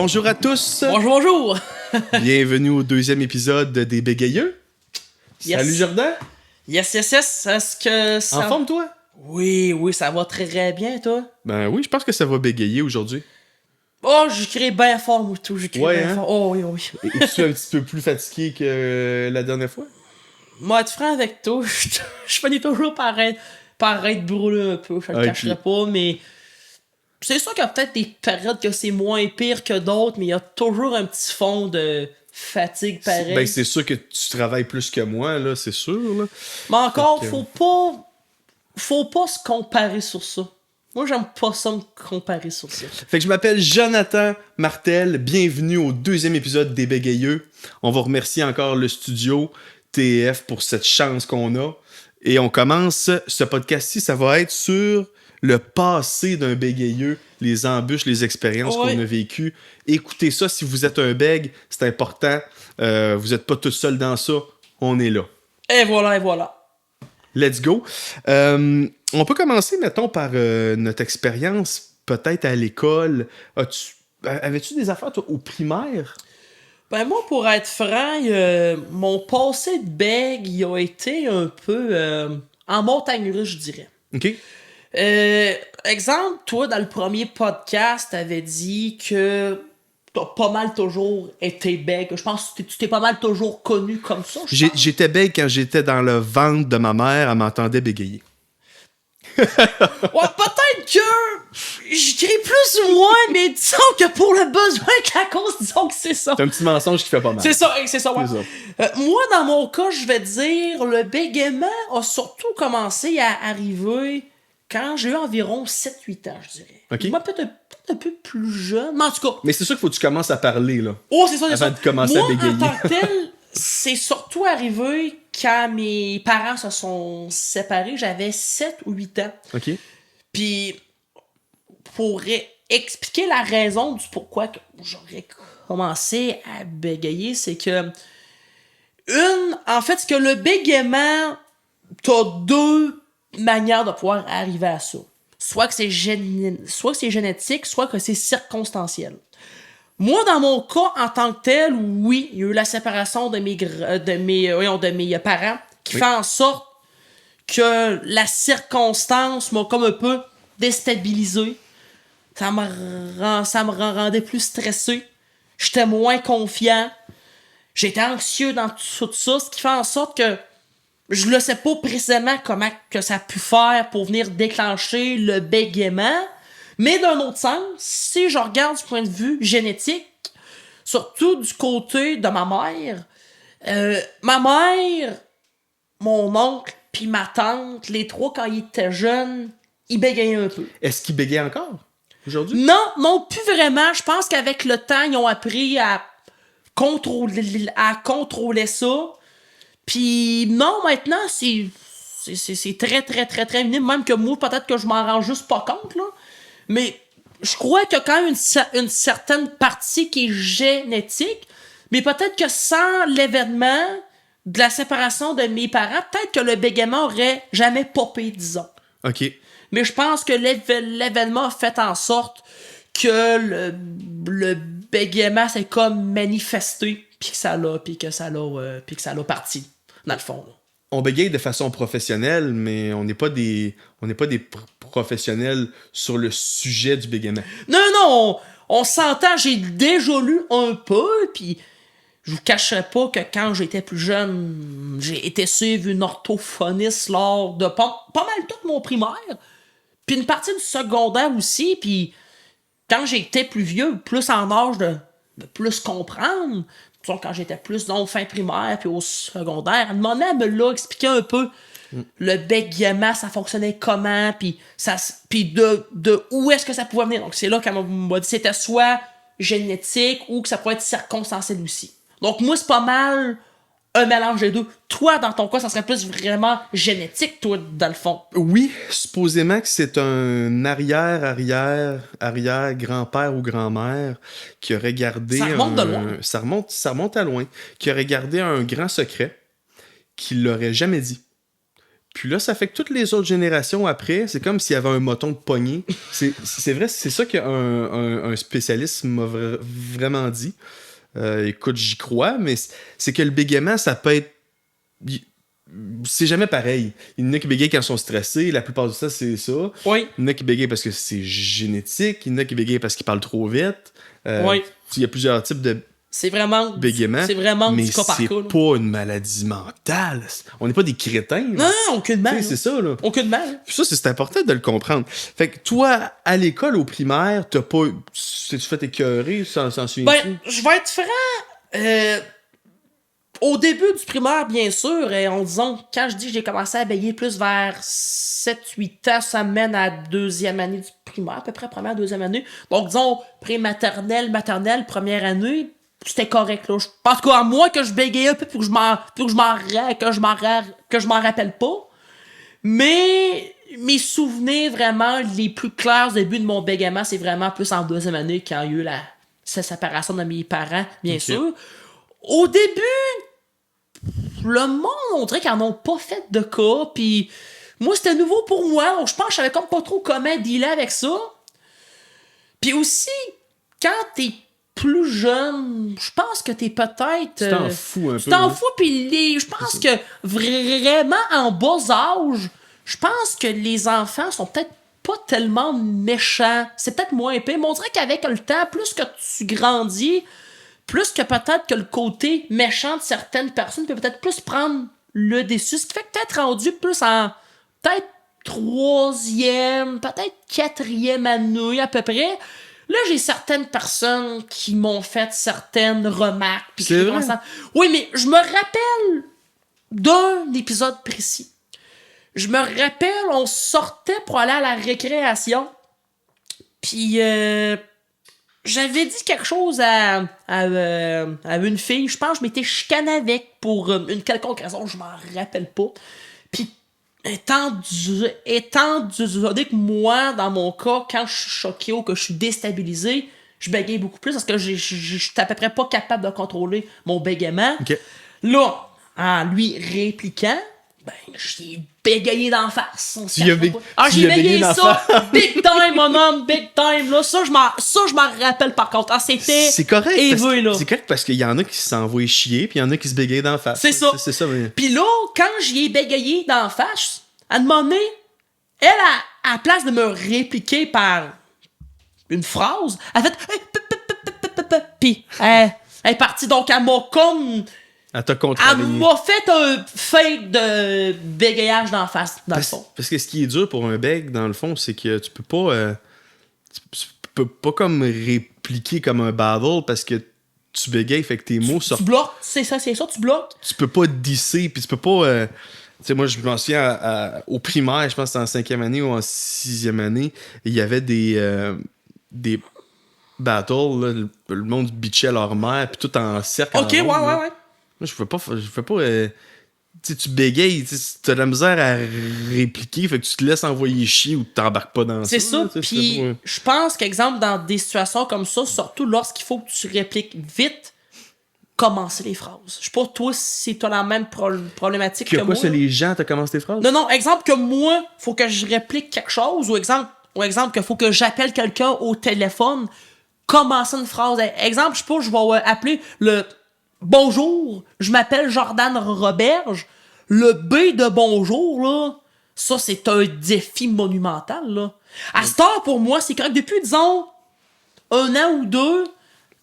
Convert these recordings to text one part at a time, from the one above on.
Bonjour à tous. Bonjour, bonjour. Bienvenue au deuxième épisode des Bégayeux. Yes. Salut Jordan. Yes. Est-ce que ça... En forme, toi? Oui, ça va très bien, toi. Ben oui, je pense que ça va bégayer aujourd'hui. Oh, j'écris bien fort, moi, tout. Ouais, bien hein? fort. Oh, oui. Es-tu un petit peu plus fatigué que la dernière fois? Moi, être franc avec toi, je finis toujours par être brûlé un peu. Je le cacherai pas, mais... C'est sûr qu'il y a peut-être des périodes que c'est moins pire que d'autres, mais il y a toujours un petit fond de fatigue pareil. Ben c'est sûr que tu travailles plus que moi, là, c'est sûr, là. Mais encore, faut pas se comparer sur ça. Moi, j'aime pas ça me comparer sur ça. Fait que je m'appelle Jonathan Martel. Bienvenue au deuxième épisode des Bégayeux. On va remercier encore le studio TF pour cette chance qu'on a. Et on commence ce podcast-ci, ça va être sur le passé d'un bégayeux, les embûches, les expériences qu'on a vécues. Écoutez ça, si vous êtes un bègue, c'est important. Vous n'êtes pas tout seul dans ça. On est là. Et voilà. Let's go. On peut commencer, mettons, par notre expérience, peut-être à l'école. Avais-tu des affaires, toi, au primaire? Ben moi, pour être franc, mon passé de bègue, il a été un peu en montagne russe, je dirais. OK. Exemple, toi, dans le premier podcast, t'avais dit que t'as pas mal toujours été bègue. Je pense que tu t'es pas mal toujours connu comme ça. J'étais bègue quand j'étais dans le ventre de ma mère, elle m'entendait bégayer. Ouais, peut-être que je dirais plus ou moins, mais disons que pour le besoin de la cause, disons que c'est ça. C'est un petit mensonge qui fait pas mal. C'est ça, ouais. C'est ça. Moi, dans mon cas, je vais dire, le bégaiement a surtout commencé à arriver quand j'ai eu environ 7-8 ans, je dirais. Okay. Moi, peut-être un peu plus jeune, mais en tout cas... Mais c'est sûr qu'il faut que tu commences à parler, là. Oh, c'est ça, avant de commencer à bégayer. Moi, en tant que tel, c'est surtout arrivé quand mes parents se sont séparés. J'avais 7 ou 8 ans. OK. Puis, pour expliquer la raison du pourquoi que j'aurais commencé à bégayer, c'est que... En fait, c'est que le bégaiement, t'as deux manières de pouvoir arriver à ça. Soit que c'est génétique, soit que c'est circonstanciel. Moi, dans mon cas, en tant que tel, oui, il y a eu la séparation de mes parents qui fait en sorte que la circonstance m'a comme un peu déstabilisé. Ça me rendait plus stressé. J'étais moins confiant. J'étais anxieux dans tout ça, ce qui fait en sorte que je ne sais pas précisément comment que ça a pu faire pour venir déclencher le bégaiement. Mais d'un autre sens, si je regarde du point de vue génétique, surtout du côté de ma mère, mon oncle puis ma tante, les trois, quand ils étaient jeunes, ils bégayaient un peu. Est-ce qu'ils bégayent encore aujourd'hui? Non, plus vraiment. Je pense qu'avec le temps, ils ont appris à contrôler ça. Puis non, maintenant, c'est très minime. Même que moi, peut-être que je m'en rends juste pas compte, là. Mais je crois qu'il y a quand même une certaine partie qui est génétique. Mais peut-être que sans l'événement de la séparation de mes parents, peut-être que le bégaiement aurait jamais popé, disons. OK. Mais je pense que l'événement a fait en sorte que le bégaiement s'est comme manifesté, puis que ça l'a parti, dans le fond. Là. On bégaye de façon professionnelle, mais on n'est pas des professionnels sur le sujet du bégaiement. Non, on s'entend, j'ai déjà lu un peu, puis je vous cacherai pas que quand j'étais plus jeune, j'ai été suivre une orthophoniste lors de pas mal tout mon primaire, puis une partie du secondaire aussi, puis quand j'étais plus vieux, plus en âge de plus comprendre, quand j'étais plus dans fin primaire puis au secondaire, elle me l'a expliqué un peu le bégaiement, ça fonctionnait comment, puis de où est-ce que ça pouvait venir. Donc c'est là qu'elle m'a dit que c'était soit génétique ou que ça pouvait être circonstanciel aussi. Donc moi, c'est pas mal un mélange des deux. Toi, dans ton cas, ça serait plus vraiment génétique, toi, dans le fond. Oui, supposément que c'est un arrière-grand-père ou grand-mère qui aurait gardé... Ça remonte de loin. Ça remonte à loin. Qui aurait gardé un grand secret qu'il l'aurait jamais dit. Puis là, ça fait que toutes les autres générations après, c'est comme s'il y avait un moton de poignée. C'est vrai, c'est ça qu'un spécialiste m'a vraiment dit. Écoute, j'y crois, mais c'est que le bégaiement, ça peut être... C'est jamais pareil. Il y en a qui bégayent quand ils sont stressés, la plupart du temps, c'est ça. Oui. Il y en a qui bégayent parce que c'est génétique, il y en a qui bégayent parce qu'ils parlent trop vite. Oui. Il y a plusieurs types de C'est vraiment bégaiement. C'est vraiment mais du cas par c'est cas. là. pas une maladie mentale. On n'est pas des crétins. là. Non, aucunement. Tu sais, c'est ça, là. Aucunement. là. Puis ça, c'est important de le comprendre. Fait que toi, à l'école, au primaire, t'as pas... T'es-tu fait écœurer, sans souviens-tu? Ben, je vais être franc. Au début du primaire, bien sûr, en disant, quand je dis que j'ai commencé à bégayer plus vers 7-8 ans, ça mène à deuxième année du primaire, à peu près première, deuxième année. Donc, disons, pré-maternelle, maternelle, première année, c'était correct, là. En tout cas, à moi que je bégayais un peu pour que je m'en rappelle pas. Mais mes souvenirs vraiment les plus clairs au début de mon bégaiement, c'est vraiment plus en deuxième année quand il y a eu cette séparation de mes parents, bien sûr. Au début, le monde, on dirait qu'ils en ont pas fait de cas, puis moi, c'était nouveau pour moi, donc je pense que je savais comme pas trop comment dealer avec ça. Puis aussi, quand t'es plus jeune, je pense que t'es peut-être... Tu t'en fous un peu. Tu t'en fous, puis je pense que vraiment en bas âge, je pense que les enfants sont peut-être pas tellement méchants. C'est peut-être moins épais, mais on dirait qu'avec le temps, plus que tu grandis, plus que peut-être que le côté méchant de certaines personnes peut peut-être plus prendre le dessus, ce qui fait que peut-être rendu plus en peut-être troisième, peut-être quatrième année à peu près. Là, j'ai certaines personnes qui m'ont fait certaines remarques. Puis c'est vrai? Oui, mais je me rappelle d'un épisode précis. Je me rappelle, on sortait pour aller à la récréation. Puis j'avais dit quelque chose à une fille. Je pense que je m'étais chicané avec pour une quelconque raison. Je m'en rappelle pas. Puis étant donné que moi, dans mon cas, quand je suis choqué ou que je suis déstabilisé, je bégaye beaucoup plus parce que je suis à peu près pas capable de contrôler mon bégaiement. Okay. Là, en lui répliquant, ben, j'ai bégayé d'en face. J'ai bégayé ça, big time, mon homme, big time. Là, ça, je m'en rappelle par contre. Ah, c'était c'est correct. éveillé, là. C'est correct parce qu'il y en a qui s'envoient chier, puis il y en a qui se bégayent d'en face. C'est ça. C'est ça, mais... Puis là, quand j'y ai bégayé d'en face, à un moment donné, elle, à la place de me répliquer par une phrase, elle a fait... Puis elle est partie. Donc, elle m'a comme... Elle t'a contrôlé. Elle m'a fait un fake de bégayage d'en face, dans le fond. Parce que ce qui est dur pour un bég, dans le fond, c'est que tu peux pas... tu peux pas comme répliquer comme un battle parce que tu bégayes, fait que tes mots sortent... Tu bloques, c'est ça, tu bloques. Tu peux pas disser, puis tu peux pas... tu sais, moi, je m'en souviens au primaire, je pense que c'était en 5e année ou en 6e année, il y avait des battles, là, le monde bitchait leur mère, puis tout en cercle. Ok, ouais. Moi, je fais pas tu bégayes, t'as de la misère à répliquer, fait que tu te laisses envoyer chier ou t'embarques pas dans ça. C'est ça, puis je pense qu'exemple, dans des situations comme ça, surtout lorsqu'il faut que tu répliques vite, commencer les phrases. Je sais pas, toi, si t'as la même problématique que moi. C'est les gens, t'as commencé tes phrases? Non, exemple que moi, faut que je réplique quelque chose, ou exemple que faut que j'appelle quelqu'un au téléphone, commencer une phrase. Exemple, je sais pas, je vais appeler le... Bonjour, je m'appelle Jordan Roberge. Le B de bonjour, là, ça, c'est un défi monumental, là. À cette heure, pour moi, c'est correct. Depuis, disons, 1 an ou 2,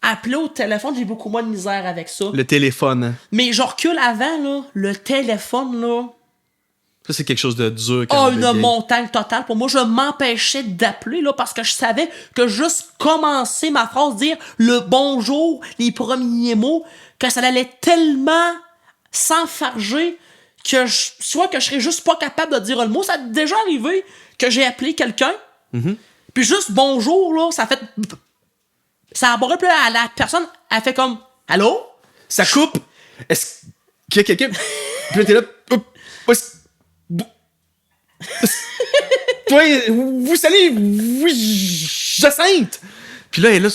appeler au téléphone, j'ai beaucoup moins de misère avec ça. Le téléphone. Mais je recule avant, là, le téléphone, là... Ça, c'est quelque chose de dur. Une montagne totale. Pour moi, je m'empêchais d'appeler, là, parce que je savais que juste commencer ma phrase, dire le bonjour, les premiers mots, que ça allait tellement s'enfarger que soit que je serais juste pas capable de dire le mot. Ça a déjà arrivé que j'ai appelé quelqu'un, puis juste bonjour, là, ça a fait... Ça a aboré, puis là, la personne, elle fait comme allô? Ça coupe. Est-ce qu'il y a quelqu'un? Puis là, t'es là. Toi, vous salez, oui, Jacinthe! Puis là, elle est là.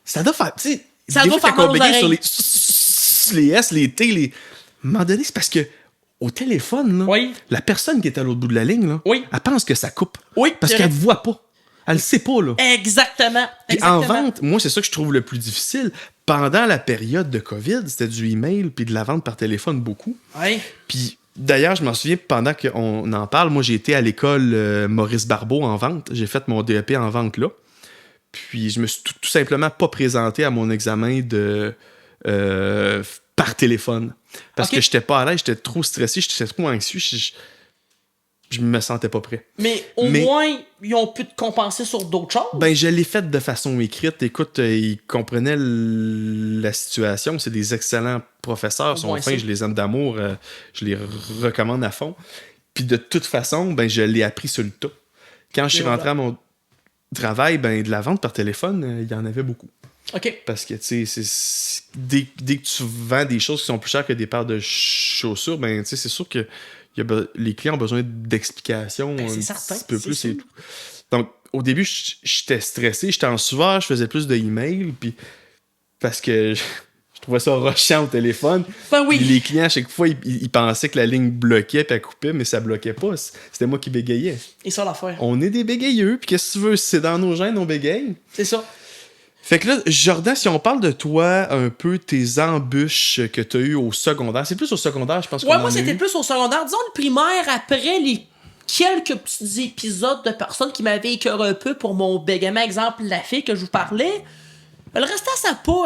Ça doit faire. Tu sais, ça doit faire mal aux oreilles. sur les S, les T, les. À un moment donné, c'est parce que au téléphone, là, Oui. la personne qui est à l'autre bout de la ligne, là, Oui. elle pense que ça coupe. Oui, Parce c'est qu'elle vrai. ne voit pas. Elle ne sait pas, là. Exactement. Puis Exactement. en vente, moi, c'est ça que je trouve le plus difficile. Pendant la période de COVID, c'était du email puis de la vente par téléphone beaucoup. Oui. Puis d'ailleurs, je m'en souviens, pendant qu'on en parle, moi, j'ai été à l'école Maurice Barbeau en vente. J'ai fait mon DEP en vente là. Puis je me suis tout simplement pas présenté à mon examen de par téléphone. Parce Ok. que j'étais pas à l'aise, j'étais trop stressé, j'étais trop anxieux. Je me sentais pas prêt. Mais au moins, ils ont pu te compenser sur d'autres choses. Ben, je l'ai fait de façon écrite. Écoute, ils comprenaient la situation. C'est des excellents professeurs. Ils sont fins, je les aime d'amour. Je les recommande à fond. Puis de toute façon, ben, je l'ai appris sur le tas. Quand je suis rentré à mon travail, ben, de la vente par téléphone, il y en avait beaucoup. OK. Parce que, tu sais, dès que tu vends des choses qui sont plus chères que des paires de chaussures, ben, tu sais, c'est sûr que les clients ont besoin d'explications Ben, un certain, petit peu plus sûr. et tout. Donc, au début, j'étais stressé, j'étais en sueur, je faisais plus de emails, puis parce que je trouvais ça rushant au téléphone. Ben oui. Puis les clients, à chaque fois, ils pensaient que la ligne bloquait puis elle coupait, mais ça bloquait pas. C'était moi qui bégayais. Et ça, l'affaire. On est des bégayeux, puis qu'est-ce que tu veux? C'est dans nos gènes, on bégaye. C'est ça. Fait que là, Jordan, si on parle de toi, un peu tes embûches que tu as eues au secondaire, c'est plus au secondaire, je pense. Ouais, moi, c'était plus au secondaire. Disons le primaire, après les quelques petits épisodes de personnes qui m'avaient écœuré un peu pour mon bégaiement, exemple, la fille que je vous parlais. Le restant,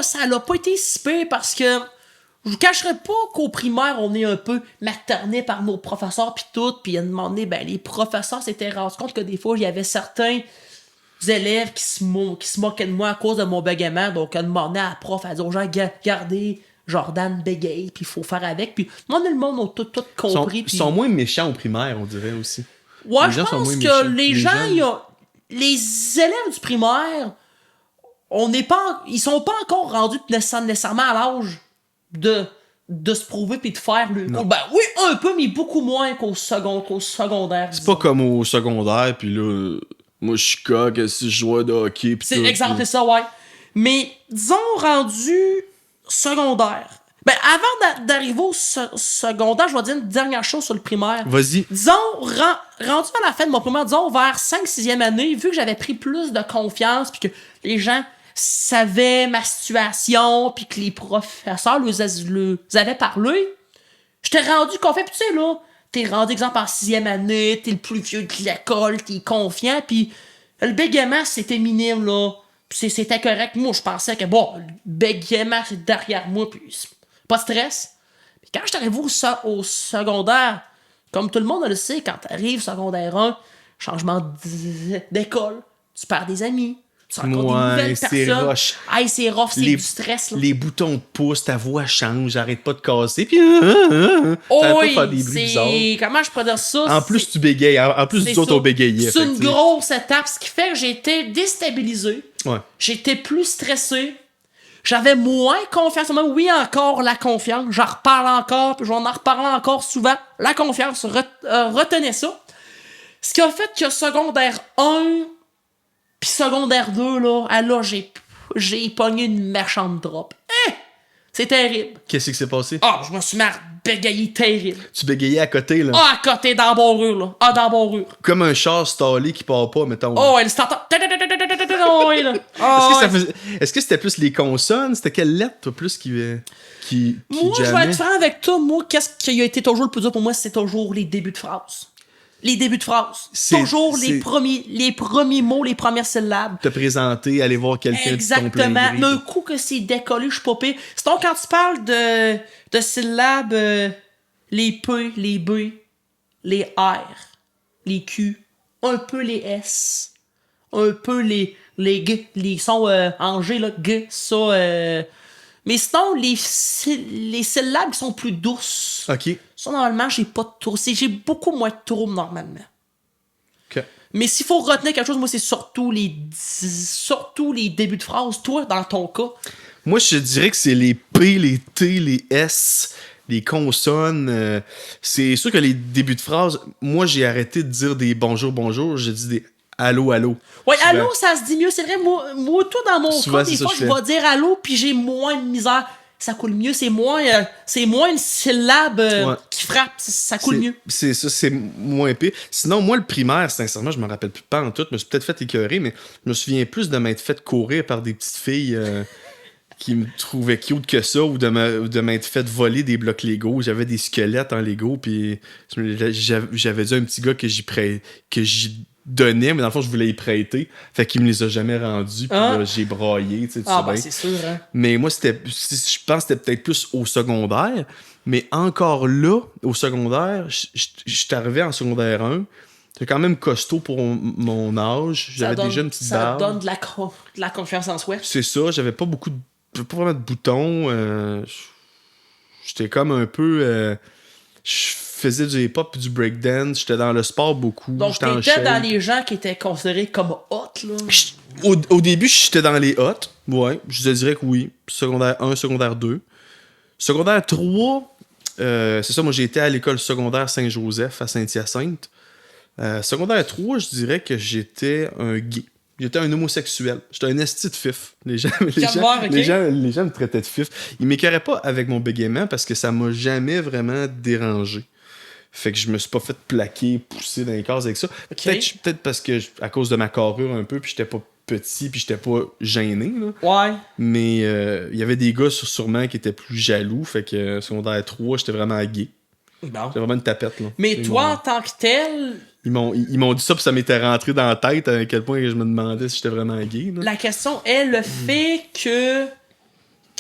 ça l'a pas été si pire parce que je vous cacherai pas qu'au primaire, on est un peu materné par nos professeurs pis tout, pis à un moment donné, ben, les professeurs s'étaient rendus compte que des fois, il y avait certains élèves qui se moquaient de moi à cause de mon bégaiement, donc elle demandait à la prof, elle dit aux gens, regardez, Jordan bégaye, puis il faut faire avec, puis moi, le monde a tout compris. Ils sont moins méchants au primaire, on dirait aussi. Ouais, je pense que les gens, les élèves du primaire, ils sont pas encore rendus nécessairement à l'âge de se prouver puis de faire le cours. Ben oui, un peu, mais beaucoup moins qu'au secondaire. C'est pas comme au secondaire, puis là, moi je suis coq si je jouais de hockey. C'est exactement ça, ouais. Mais disons, rendu secondaire. Ben, avant d'arriver au secondaire, je vais dire une dernière chose sur le primaire. Vas-y. Disons, rendu à la fin de mon primaire, disons, vers 5-6e année, vu que j'avais pris plus de confiance, puis que les gens savaient ma situation, puis que les professeurs leur avaient parlé, j'étais rendu confiant. Puis tu sais, là, t'es rendu, exemple, en 6e année, t'es le plus vieux de l'école, t'es confiant, puis le bégaiement, c'était minime, là. Puis c'était correct. Moi, je pensais que, bon, le bégaiement, c'est derrière moi, puis pas de stress. Puis quand je suis arrivé au secondaire, comme tout le monde le sait, quand t'arrives secondaire 1, changement d'école, tu perds des amis, tu rencontres des nouvelles personnes. Hey, c'est rough, c'est du stress. Là. Les boutons poussent, ta voix change, j'arrête pas de casser, puis oui, faire des bruits bizarres. Comment je pourrais dire ça? En plus, tu bégayes. En plus, nous autres, on bégayait. C'est une grosse étape, ce qui fait que j'ai été déstabilisé. Ouais. J'étais plus stressé. J'avais moins confiance en moi. Oui, encore la confiance. J'en reparle encore, puis je vais en reparler encore souvent. La confiance, retenez ça. Ce qui a fait que secondaire 1 puis secondaire 2, là j'ai pogné une méchante drop. C'est terrible. Qu'est-ce qui s'est passé? Je me suis mis à bégayer terrible. Tu bégayais à côté, là. À côté, dans la barrure, là. Dans la barrure. Comme un char stallé qui part pas, mettons. Elle s'entend. Est-ce que c'était plus les consonnes? C'était quelle lettre, toi, plus qui moi, je vais être franc avec toi. Moi, qu'est-ce qui a été toujours le plus dur pour moi, c'est toujours les débuts de phrases. Les débuts de phrases. Toujours les premiers mots, les premières syllabes. Te présenter, aller voir quelqu'un de ton plein gré. D'un coup que c'est décollé, je suis pas pire. Sinon, quand tu parles de syllabes, les P, les B, les R, les Q, un peu les S, un peu les G, les sons en G, là, G, ça... Mais sinon, les syllabes qui sont plus douces. OK. Ça, normalement, j'ai pas de trouble. J'ai beaucoup moins de troubles, normalement. OK. Mais s'il faut retenir quelque chose, moi, c'est surtout les débuts de phrases. Toi, dans ton cas. Moi, je dirais que c'est les P, les T, les S, les consonnes. C'est sûr que les débuts de phrases, moi, j'ai arrêté de dire des bonjour, bonjour. J'ai dit des allô, allô. Ouais, souvent. Allô, ça se dit mieux. C'est vrai, moi tout dans mon souvent, cas, des fois, je vais dire allô, puis j'ai moins de misère. ça coule mieux. C'est moins une syllabe qui frappe. Ça coule mieux. C'est ça, c'est moins épais. Sinon, moi, le primaire, sincèrement, je me rappelle plus pas en tout. Je me suis peut-être fait écœurer, mais je me souviens plus de m'être fait courir par des petites filles qui me trouvaient cute que ça, ou de m'être fait voler des blocs Lego. J'avais des squelettes en Lego, puis j'avais dit à un petit gars que j'y donnais, mais dans le fond, je voulais y prêter. Fait qu'il me les a jamais rendus, puis là, j'ai braillé, tu sais, c'est sûr, hein. Mais moi, je pense que c'était peut-être plus au secondaire, mais encore là, au secondaire, j'étais arrivé en secondaire 1, j'étais quand même costaud pour mon âge, j'avais déjà une petite barbe. Ça donne de la confiance en soi. C'est ça, j'avais pas vraiment de boutons, j'étais comme un peu... je faisais du hip-hop et du breakdance, j'étais dans le sport beaucoup. Donc t'étais dans les gens qui étaient considérés comme hot, là? Au début, j'étais dans les hot, ouais, je te dirais que oui. Secondaire 1, secondaire 2. Secondaire 3, c'est ça, moi j'ai été à l'école secondaire Saint-Joseph à Saint-Hyacinthe. Secondaire 3, je dirais que j'étais un gay. J'étais un homosexuel. J'étais un esti de fif. Les gens me traitaient de fif. Ils m'écœuraient pas avec mon bégaiement parce que ça m'a jamais vraiment dérangé. Fait que je me suis pas fait plaquer, pousser dans les cases avec ça. Okay. Peut-être parce que, à cause de ma carrure un peu, puis j'étais pas petit, puis j'étais pas gêné. Là. Ouais. Mais il y avait des gars sûrement qui étaient plus jaloux. Fait que secondaire 3, j'étais vraiment gay. Bon. J'étais vraiment une tapette. Là. Mais toi, en tant que tel... Ils m'ont dit ça, puis ça m'était rentré dans la tête à quel point je me demandais si j'étais vraiment gay. Là. La question est le fait que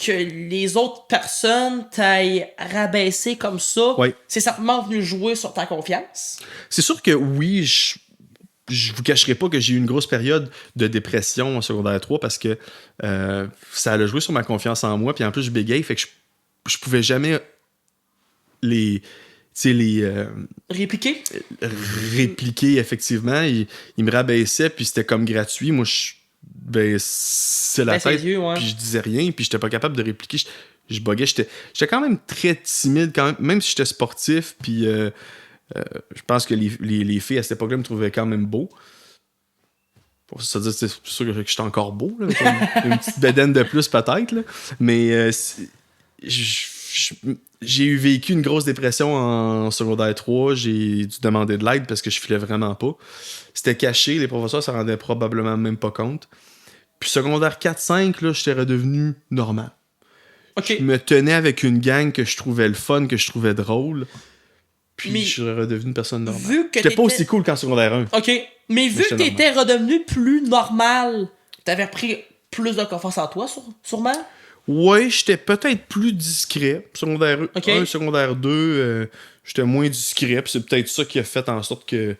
les autres personnes t'aillent rabaissé comme ça, c'est certainement venu jouer sur ta confiance. C'est sûr que oui, je vous cacherai pas que j'ai eu une grosse période de dépression en secondaire 3 parce que ça allait jouer sur ma confiance en moi, puis en plus je bégaye, fait que je pouvais jamais répliquer, effectivement. Il me rabaissait, puis c'était comme gratuit. Moi, c'est la tête, puis je disais rien, puis j'étais pas capable de répliquer. Je buguais. J'étais quand même très timide, quand même si j'étais sportif, puis je pense que les filles à cette époque-là me trouvaient quand même beau. Ça veut dire c'est sûr que j'étais encore beau, là, une petite bédaine de plus peut-être, là. Mais j'ai vécu une grosse dépression en secondaire 3. J'ai dû demander de l'aide parce que je filais vraiment pas. C'était caché, les professeurs s'en rendaient probablement même pas compte. Puis secondaire 4-5, là, j'étais redevenu normal. Okay. Je me tenais avec une gang que je trouvais le fun, que je trouvais drôle. Puis je suis redevenu une personne normale. J'étais pas aussi cool qu'en secondaire 1. OK. Mais vu que t'étais redevenu plus normal, t'avais pris plus de confiance en toi, sûrement? Ouais, j'étais peut-être plus discret. Secondaire 1, secondaire 2, j'étais moins discret. Puis c'est peut-être ça qui a fait en sorte que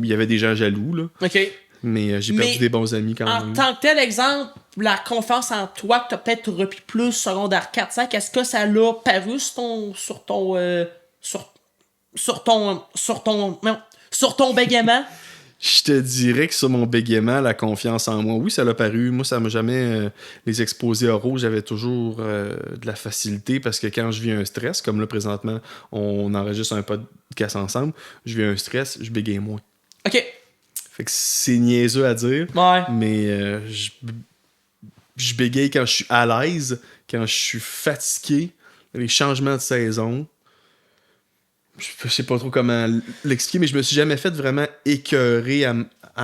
il y avait des gens jaloux, là. OK. Mais j'ai perdu des bons amis quand même. En tant que tel exemple, la confiance en toi que t'as peut-être repris plus secondaire 4-5, est-ce que ça l'a paru sur ton bégaiement? Je te dirais que sur mon bégaiement, la confiance en moi, oui, ça l'a paru. Moi, ça m'a jamais... les exposés oraux, j'avais toujours de la facilité parce que quand je vis un stress, comme là, présentement, on enregistre un podcast ensemble, je vis un stress, je bégaye moins. OK. Fait que c'est niaiseux à dire, mais je bégaye quand je suis à l'aise, quand je suis fatigué, les changements de saison... Je sais pas trop comment l'expliquer, mais je me suis jamais fait vraiment écœurer à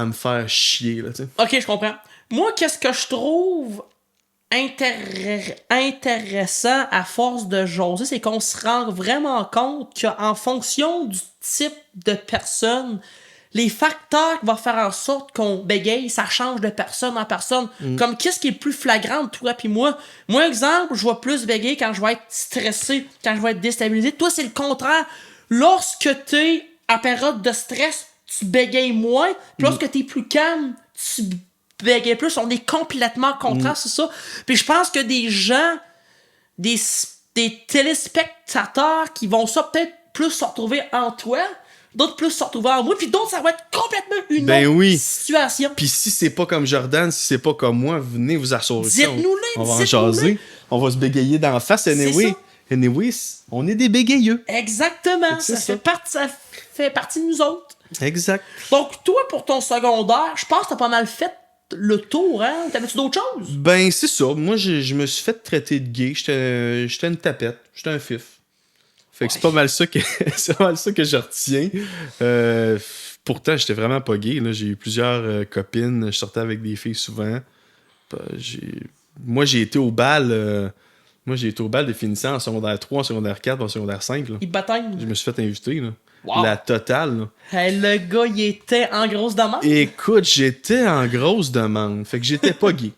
me faire chier. Là, t'sais. Ok, je comprends. Moi, qu'est-ce que je trouve intéressant à force de jaser, c'est qu'on se rend vraiment compte qu'en fonction du type de personne, les facteurs qui vont faire en sorte qu'on bégaye, ça change de personne en personne. Comme qu'est-ce qui est plus flagrant de toi puis moi? Moi, exemple, je vais plus bégayer quand je vais être stressé, quand je vais être déstabilisé. Toi, c'est le contraire. Lorsque t'es en période de stress, tu bégayes moins. Puis lorsque t'es plus calme, tu bégayes plus. On est complètement contraire, c'est ça. Puis je pense que des gens, des téléspectateurs qui vont ça peut-être plus se retrouver en toi, d'autres plus se retrouver en moi, puis d'autres, ça va être complètement une autre situation. Puis si c'est pas comme Jordan, si c'est pas comme moi, venez vous assurer. Dites-nous-le, on va en jaser. On va se bégayer d'en face, anyway. Anyway, on est des bégayeux. Exactement. Ça fait partie de nous autres. Exact. Donc, toi, pour ton secondaire, je pense que t'as pas mal fait le tour, hein? T'avais-tu d'autres choses? Ben, c'est ça. Moi, je me suis fait traiter de gay. J'étais une tapette. J'étais un fif. Fait que c'est pas mal ça que c'est pas mal ça que je retiens. Pourtant, j'étais vraiment pas gay. Là. J'ai eu plusieurs copines. Je sortais avec des filles souvent. Moi, j'ai été au bal. Moi, j'ai été au bal des finissants en secondaire 3, en secondaire 4, en secondaire 5. Là. Il baptême. Je me suis fait inviter. Là. Wow. La totale. Là. Hey, le gars, il était en grosse demande. Écoute, j'étais en grosse demande. Fait que j'étais pas gay.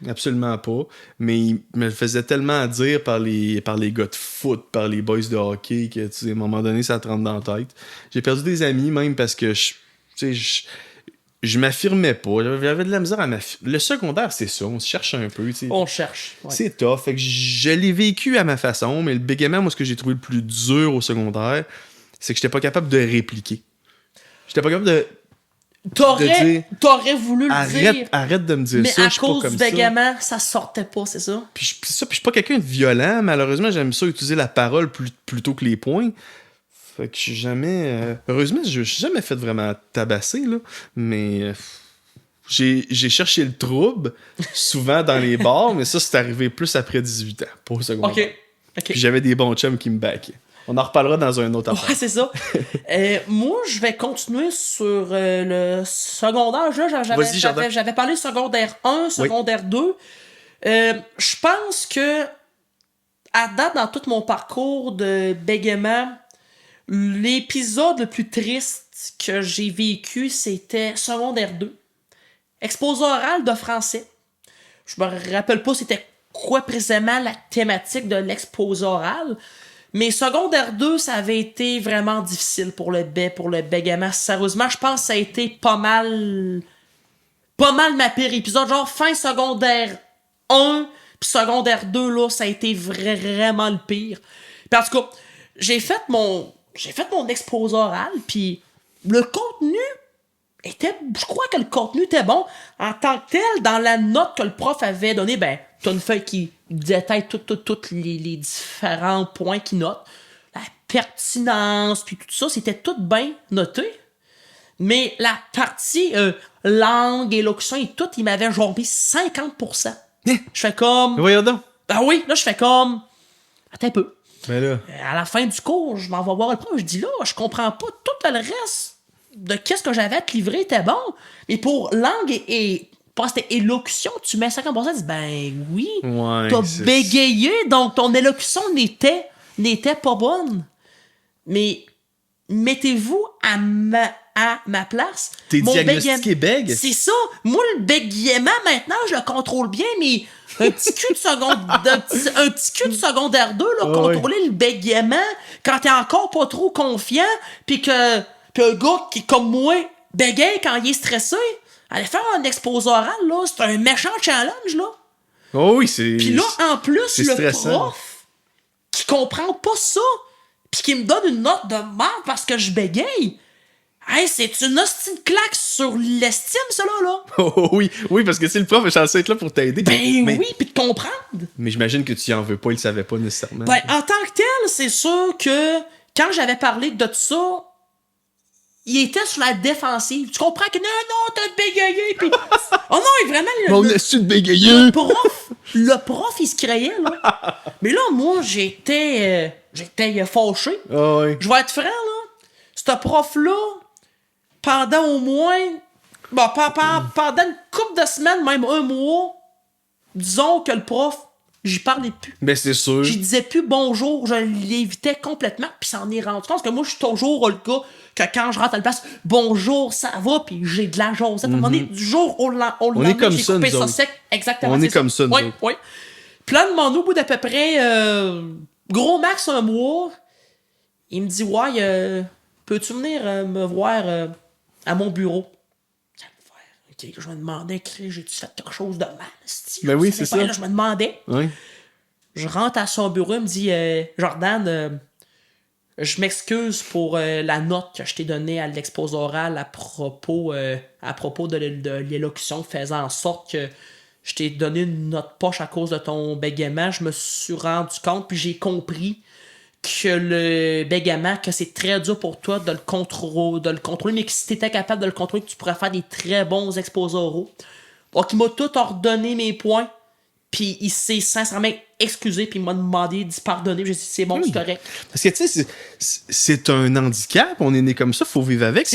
Absolument pas. Mais il me le faisait tellement dire par les gars de foot, par les boys de hockey, que, tu sais, à un moment donné, ça te rentre dans la tête. J'ai perdu des amis, même parce que, je m'affirmais pas. J'avais de la misère à m'affirmer. Le secondaire, c'est ça. On se cherche un peu, tu sais. On cherche. Ouais. C'est tough. Fait que je l'ai vécu à ma façon, mais le bégaiement, moi, ce que j'ai trouvé le plus dur au secondaire, c'est que j'étais pas capable de répliquer. J'étais pas capable de T'aurais voulu le dire. Arrête de me dire mais ça. à cause du bégaiement, ça sortait pas, c'est ça? Puis je suis pas quelqu'un de violent. Malheureusement, j'aime ça utiliser la parole plutôt que les poings. Fait que je suis jamais... heureusement, je suis jamais fait vraiment tabasser, là. Mais j'ai cherché le trouble, souvent dans les bars, mais ça, c'est arrivé plus après 18 ans, pas au secondaire. OK. Puis j'avais des bons chums qui me backaient. On en reparlera dans un autre affaire. Ouais, c'est ça. Moi, je vais continuer sur le secondaire. Là, j'avais parlé secondaire 1, secondaire 2. Je pense que, à date, dans tout mon parcours de bégaiement, l'épisode le plus triste que j'ai vécu, c'était secondaire 2. Exposé oral de français. Je me rappelle pas c'était quoi précisément la thématique de l'exposé oral. Mais secondaire 2, ça avait été vraiment difficile pour le bégaiement. Sérieusement, je pense que ça a été pas mal ma pire épisode. Genre fin secondaire 1, puis secondaire 2, là, ça a été vraiment le pire. Puis en tout cas, j'ai fait mon exposé oral, puis le contenu je crois que le contenu était bon. En tant que tel, dans la note que le prof avait donnée, ben, t'as une feuille qui détaille tous les différents points qu'il note. La pertinence, puis tout ça, c'était tout bien noté. Mais la partie langue, élocution et tout, il m'avait genre mis 50%. Je fais comme... Voyons donc. Ah oui, là, je fais comme... Attends un peu. Mais là... À la fin du cours, je m'en vais voir le prof, je dis là, je comprends pas tout le reste de qu'est-ce que j'avais à te livrer était bon. Mais pour langue et c'était élocution, tu mets 50%, tu dis ben oui, ouais, t'as bégayé, donc ton élocution n'était pas bonne. Mais mettez-vous à ma place. T'es diagnostiqué bègue? C'est ça. Moi, le bégaiement, maintenant, je le contrôle bien, mais un petit cul de secondaire 2, là, contrôler le bégaiement quand t'es encore pas trop confiant, puis que un gars qui, comme moi, bégaye quand il est stressé, aller faire un exposé oral, là, c'est un méchant challenge, là. Oh oui, c'est... Puis là, en plus, le stressant. prof qui comprend pas ça, puis qui me donne une note de merde parce que je bégaye, hey, c'est une hostie de claque sur l'estime, ça, là. Oh oui, parce que si le prof est censé être là pour t'aider... Ben oui, puis de comprendre. Mais j'imagine que tu y en veux pas, il le savait pas nécessairement. Ben, en tant que tel, c'est sûr que quand j'avais parlé de ça, il était sur la défensive. Tu comprends que non, t'as bégayé, pis... Oh non, vraiment... Mon esti de bégayé! Le prof, il se créait, là. Mais là, moi, j'étais fâché. Oh oui. Je vais être franc, là. Ce prof-là, pendant au moins... Bon, pendant une couple de semaines, même un mois, disons que le prof, j'y parlais plus. Ben, c'est sûr. J'y disais plus bonjour, je l'évitais complètement, puis ça en est rendu compte que moi, je suis toujours le gars que quand je rentre à la place, bonjour, ça va, puis j'ai de la josette. À un moment donné, du jour au lendemain, comme j'ai ça, coupé nous ça autres. sec. Exactement. On est comme ça, nous Oui, autres. oui. Puis là, demande au bout d'à peu près gros max un mois, il me dit, ouais, peux-tu venir me voir à mon bureau? Ok, je me demandais, j'ai-tu fait quelque chose de mal? Ben oui, c'est ça. Là, je me demandais. Oui. Je rentre à son bureau, il me dit Jordan, je m'excuse pour la note que je t'ai donnée à l'exposé oral à propos de l'élocution, faisant en sorte que je t'ai donné une note poche à cause de ton bégaiement. Je me suis rendu compte, puis j'ai compris que le bégaiement, que c'est très dur pour toi de le contrôler, mais que si tu étais capable de le contrôler, que tu pourrais faire des très bons exposés oraux. Donc, il m'a tout ordonné mes points. Puis il s'est sincèrement excusé. Puis il m'a demandé d'y pardonner. J'ai dit, c'est bon, c'est correct. Parce que, tu sais, c'est un handicap. On est né comme ça. Faut vivre avec.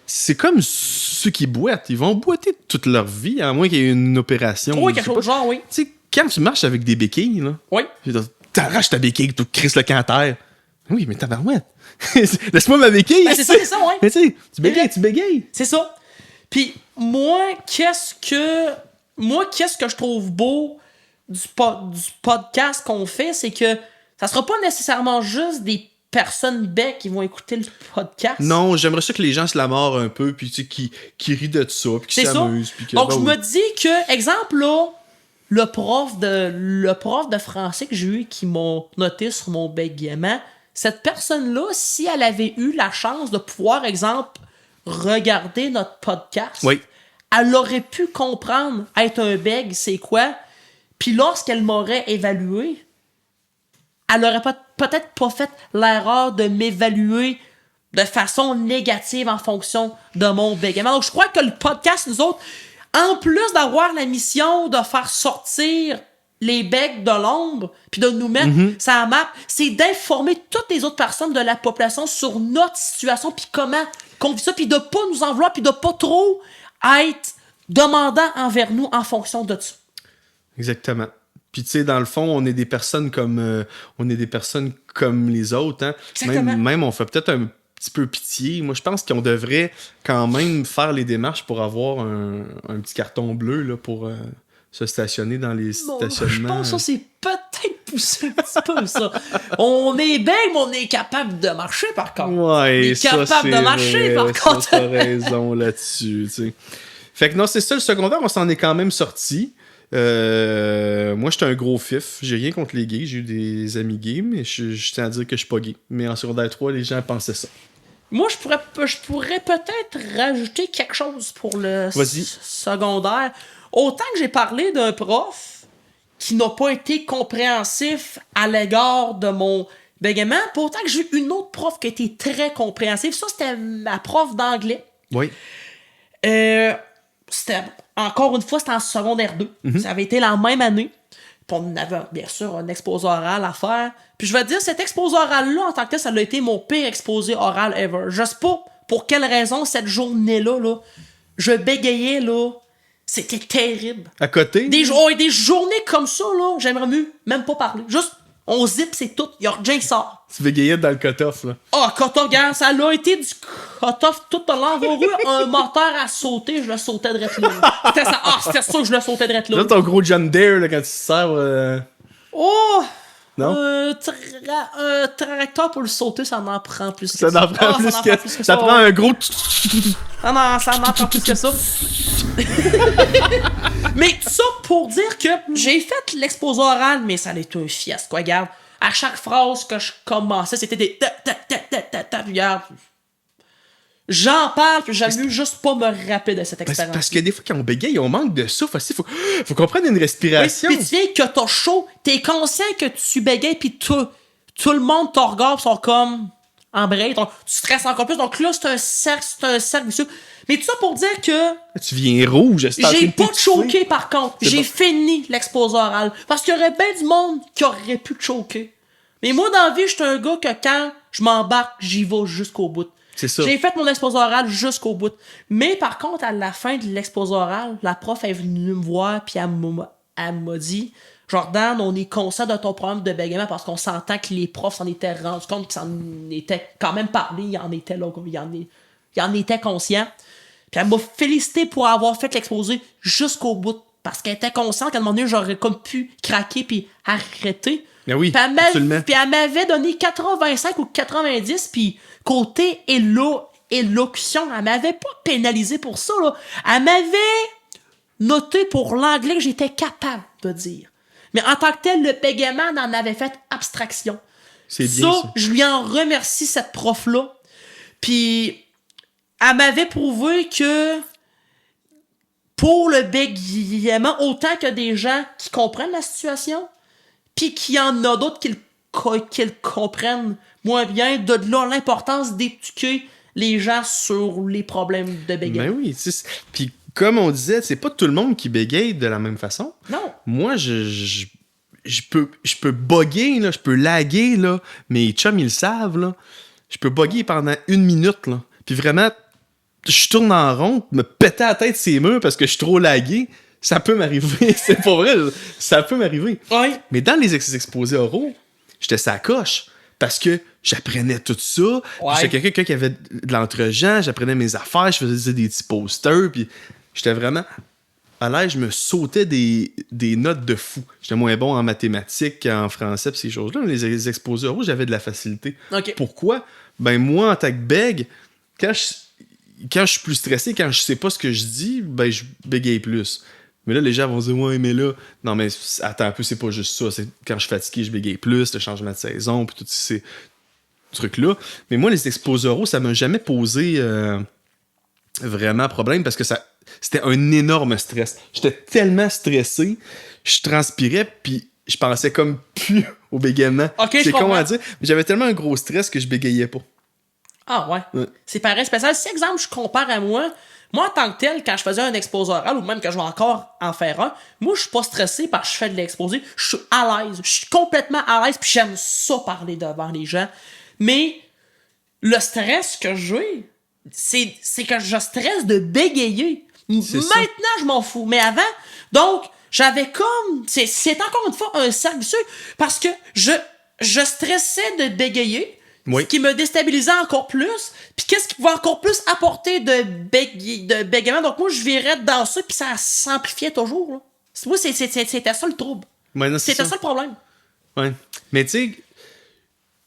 C'est comme ceux qui boitent. Ils vont boiter toute leur vie, à moins qu'il y ait une opération. Oui, quelque chose de genre, oui. Tu sais, quand tu marches avec des béquilles, là, Oui. t'arraches ta béquille, tu crisses le camp à terre. Oui, mais tabarouette. Laisse-moi ma béquille. Ben, c'est ça, ouais. Mais tu sais, tu bégayes. C'est ça. Puis moi, qu'est-ce que je trouve beau du podcast qu'on fait, c'est que ça sera pas nécessairement juste des personnes bêtes qui vont écouter le podcast. Non, j'aimerais ça que les gens se la mordent un peu, puis tu sais, qui rient de ça, puis qui s'amusent. Donc, je me dis que, exemple, là, le prof de français que j'ai eu qui m'a noté sur mon bégaiement, cette personne-là, si elle avait eu la chance de pouvoir, exemple, regarder notre podcast, oui. Elle aurait pu comprendre être un bègue, c'est quoi. Puis lorsqu'elle m'aurait évalué, elle aurait peut-être pas fait l'erreur de m'évaluer de façon négative en fonction de mon bégaiement. Donc je crois que le podcast, nous autres, en plus d'avoir la mission de faire sortir les becs de l'ombre, puis de nous mettre sur la map, c'est d'informer toutes les autres personnes de la population sur notre situation, puis comment qu'on vit ça, puis de pas nous en vouloir, puis de pas trop être demandant envers nous en fonction de ça. Exactement. Puis tu sais, dans le fond, on est des personnes comme les autres. Hein? Même on fait peut-être un petit peu pitié. Moi, je pense qu'on devrait quand même faire les démarches pour avoir un petit carton bleu là, pour se stationner dans les stationnements. Je pense que ça, c'est peut-être poussé un petit peu, ça. On est bête, mais on est capable de marcher, par contre. Ouais, on est capable de marcher, par contre. T'as raison là-dessus, tu sais. Fait que non, c'est ça, le secondaire, on s'en est quand même sorti. Moi, j'étais un gros fif. J'ai rien contre les gays. J'ai eu des amis gays, mais je tiens à dire que je suis pas gay. Mais en secondaire 3, les gens pensaient ça. Moi, je pourrais peut-être rajouter quelque chose pour le secondaire. Autant que j'ai parlé d'un prof qui n'a pas été compréhensif à l'égard de mon bégaiement, pour autant que j'ai eu une autre prof qui a été très compréhensive. Ça, c'était ma prof d'anglais. Oui. C'était, encore une fois, c'était en secondaire 2. Mm-hmm. Ça avait été la même année. Puis on avait, bien sûr, un exposé oral à faire. Puis je vais te dire, cet exposé oral-là, en tant que tel, ça a été mon pire exposé oral ever. Je sais pas pour quelle raison, cette journée-là, là, je bégayais, là. C'était terrible. À côté? Des journées comme ça, là, j'aimerais mieux même pas parler. Juste, on zip, c'est tout. Y'a rien qui sort. Tu bégayais dans le cut-off, là. Ah, cut-off, regarde, ça a été du cut-off tout au long. Un moteur à sauter, je le sautais de là. C'était ça que je le sautais de là. Là, ton gros John Deere, là, quand tu te sers... Oh! Non? Un tracteur pour le sauter, ça en prend plus que ça. Ça en prend plus que ça. Ça prend un gros... Non, ça en prend plus que ça. Mais tout ça pour dire que j'ai fait l'exposé oral, mais ça a été un fiasco. Regarde, à chaque phrase que je commençais, c'était des... Regarde. J'en parle, puis j'aime mieux juste pas me rappeler de cette expérience. Parce que des fois, quand on bégaye, on manque de souffle. Faut qu'on prenne une respiration. Oui, puis tu viens que t'as chaud, t'es conscient que tu bégayes, puis tout le monde te regarde, sont comme en break. Tu stresses encore plus. Donc là, c'est un cercle vicieux. Mais tout ça pour dire que... Tu viens rouge. J'ai pas choqué, par contre. J'ai fini l'exposé oral. Parce qu'il y aurait bien du monde qui aurait pu te choquer. Mais moi, dans la vie, je suis un gars que quand je m'embarque, j'y vais jusqu'au bout. C'est ça. J'ai fait mon exposé oral jusqu'au bout. Mais par contre, à la fin de l'exposé oral, la prof est venue me voir puis elle m'a dit « Jordan, on est conscient de ton problème de bégaiement parce qu'on s'entend que les profs s'en étaient rendus compte qu'ils s'en étaient quand même parlé. Ils en étaient là. Ils en étaient conscients. Puis elle m'a félicité pour avoir fait l'exposé jusqu'au bout. Parce qu'elle était consciente qu'à un moment donné, j'aurais comme pu craquer puis arrêter. Mais oui, puis elle m'avait donné 85 ou 90, puis côté élocution, elle m'avait pas pénalisé pour ça, là. Elle m'avait noté pour l'anglais que j'étais capable de dire. Mais en tant que tel, le bégaiement en avait fait abstraction. C'est bien ça. Je lui en remercie, cette prof-là. Puis elle m'avait prouvé que pour le bégaiement, autant que des gens qui comprennent la situation, puis qu'il y en a d'autres qui le comprennent moins bien, de là l'importance d'éduquer les gens sur les problèmes de bégaiement. Ben oui, puis comme on disait, c'est pas tout le monde qui bégaye de la même façon. Non. Moi, je peux bugger, là, je peux laguer, là. Mes chums, ils le savent, là. Je peux bugger pendant 1 minute, là. Puis vraiment, je tourne en rond, me péter la tête ces murs parce que je suis trop lagué. Ça peut m'arriver. C'est pas vrai. Ça peut m'arriver. Ouais. Mais dans les exposés oraux, j'étais sa coche. Parce que j'apprenais tout ça. Ouais. J'étais quelqu'un qui avait de l'entre-gens. J'apprenais mes affaires. Je faisais des petits posters. Puis j'étais vraiment... À l'aise, je me sautais des notes de fou. J'étais moins bon en mathématiques qu'en français pis ces choses-là. Les exposés oraux, j'avais de la facilité. OK. Pourquoi? Ben moi, en tant que bègue, quand je suis plus stressé, quand je sais pas ce que je dis, ben je bégaye plus. Mais là, les gens vont se dire « Ouais, mais là... » Non, mais attends un peu, c'est pas juste ça. C'est quand je suis fatigué, je bégaye plus, le changement de saison, puis tous ces trucs-là. Mais moi, les exposés oraux, ça m'a jamais posé vraiment problème parce que c'était un énorme stress. J'étais tellement stressé, je transpirais, puis je pensais comme plus au bégaiement. OK, c'est con con à dire, mais j'avais tellement un gros stress que je bégayais pas. Ah ouais. C'est pareil spécial. Si, exemple, je compare à moi en tant que tel, quand je faisais un exposé oral, ou même que je vais encore en faire un, moi, je suis pas stressé parce que je fais de l'exposé. Je suis à l'aise. Je suis complètement à l'aise, puis j'aime ça parler devant les gens. Mais le stress que j'ai, c'est que je stresse de bégayer. Maintenant, je m'en fous. Mais avant, donc, j'avais comme... C'est encore une fois un cercle vicieux parce que je stressais de bégayer. Oui. Ce qui me déstabilisait encore plus. Puis qu'est-ce qui pouvait encore plus apporter de bégaiement. Donc moi, je virais dans ça, puis ça s'amplifiait toujours. Là. Moi, c'était ça le trouble. Ouais, non, c'était ça le problème. Ouais. Mais tu sais,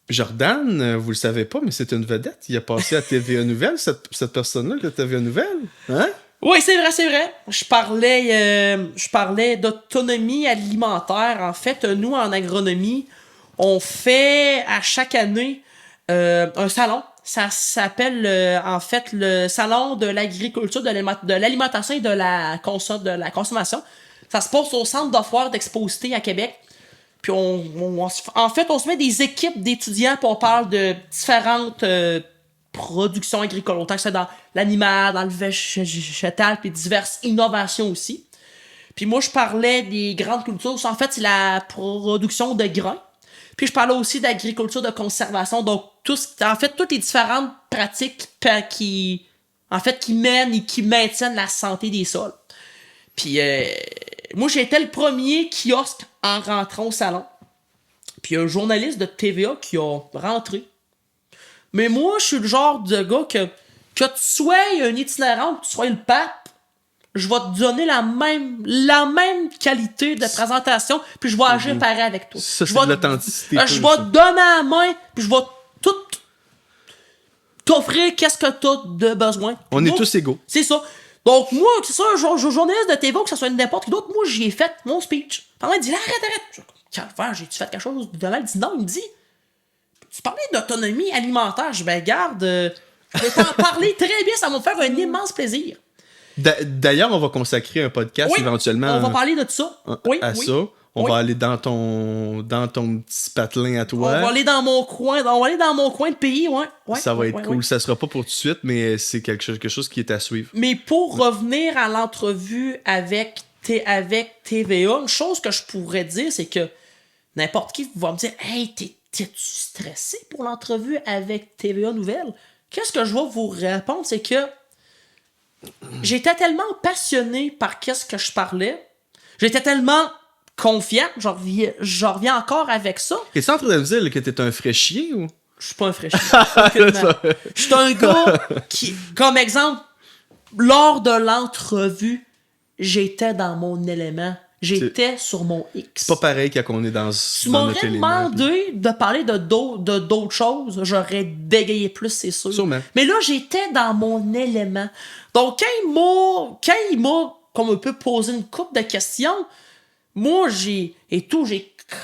Jordan, vous le savez pas, mais c'est une vedette. Il a passé à TVA Nouvelle, cette personne-là, de TVA Nouvelle. Hein? Oui, c'est vrai. Je parlais d'autonomie alimentaire. En fait, nous, en agronomie, on fait à chaque année un salon. Ça s'appelle en fait le salon de l'agriculture, de l'alimentation et de la consommation. Ça se passe au centre de foire d'Exposité à Québec. Puis en fait, on se met des équipes d'étudiants puis on parle de différentes productions agricoles, autant que c'est dans l'animal, dans le végétal, puis diverses innovations aussi. Puis moi, je parlais des grandes cultures. En fait, c'est la production de grains. Puis je parlais aussi d'agriculture de conservation. Donc, toutes les différentes pratiques qui mènent et qui maintiennent la santé des sols. Puis moi, j'étais le premier kiosque en rentrant au salon. Puis un journaliste de TVA qui a rentré. Mais moi, je suis le genre de gars que tu sois un itinérant, que tu sois le pape, je vais te donner la même qualité de présentation, puis je vais agir pareil avec toi. Ça, c'est de l'authenticité. Je vais te donner la main, puis je vais tout t'offrir qu'est-ce que t'as de besoin. Puis On moi, est tous égaux. C'est ça. Donc moi, c'est ça, journaliste de TV, que ce soit n'importe qui d'autre, moi, j'y ai fait mon speech. Pendant, il dit, arrête. J'ai-tu fait quelque chose de mal? Il dit, non, il me dit, tu parlais d'autonomie alimentaire. Je dis, ben, garde, je vais t'en parler très bien, ça va me faire un immense plaisir. D'ailleurs, on va consacrer un podcast éventuellement. On va parler de ça. À ça. On va aller dans ton petit patelin à toi. On va aller dans mon coin. De pays, ouais. Ça va être cool. Ça sera pas pour tout de suite, mais c'est quelque chose qui est à suivre. Mais pour revenir à l'entrevue avec TVA, une chose que je pourrais dire, c'est que n'importe qui va me dire, hey, t'es-tu stressé pour l'entrevue avec TVA Nouvelle? Qu'est-ce que je vais vous répondre? C'est que j'étais tellement passionné par qu'est-ce que je parlais. J'étais tellement confiant. J'en reviens encore avec ça. Es-tu en train de me dire que t'es un fraîchier ou? Je suis pas un fraîchier. Je suis un gars qui, comme exemple, lors de l'entrevue, j'étais dans mon élément. J'étais sur mon X. C'est pas pareil quand on est dans tu m'aurais demandé de parler de d'autres choses, j'aurais bégayé plus, c'est sûr. Sûrement. Mais là, j'étais dans mon élément. Donc, quand il m'a comme un peu posé une couple de questions, moi, j'ai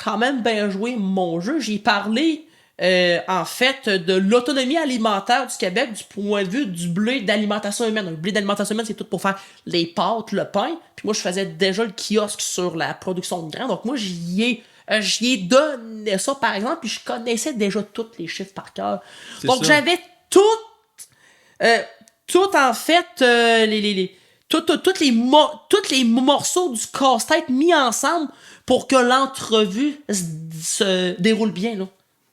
quand même bien joué mon jeu. J'ai parlé, en fait, de l'autonomie alimentaire du Québec du point de vue du blé d'alimentation humaine. Le blé d'alimentation humaine, c'est tout pour faire les pâtes, le pain. Puis moi, je faisais déjà le kiosque sur la production de grains. Donc moi, j'y ai donné ça, par exemple, puis je connaissais déjà tous les chiffres par cœur. Donc j'avais tout, en fait, tous les morceaux du casse-tête mis ensemble pour que l'entrevue se déroule bien, là.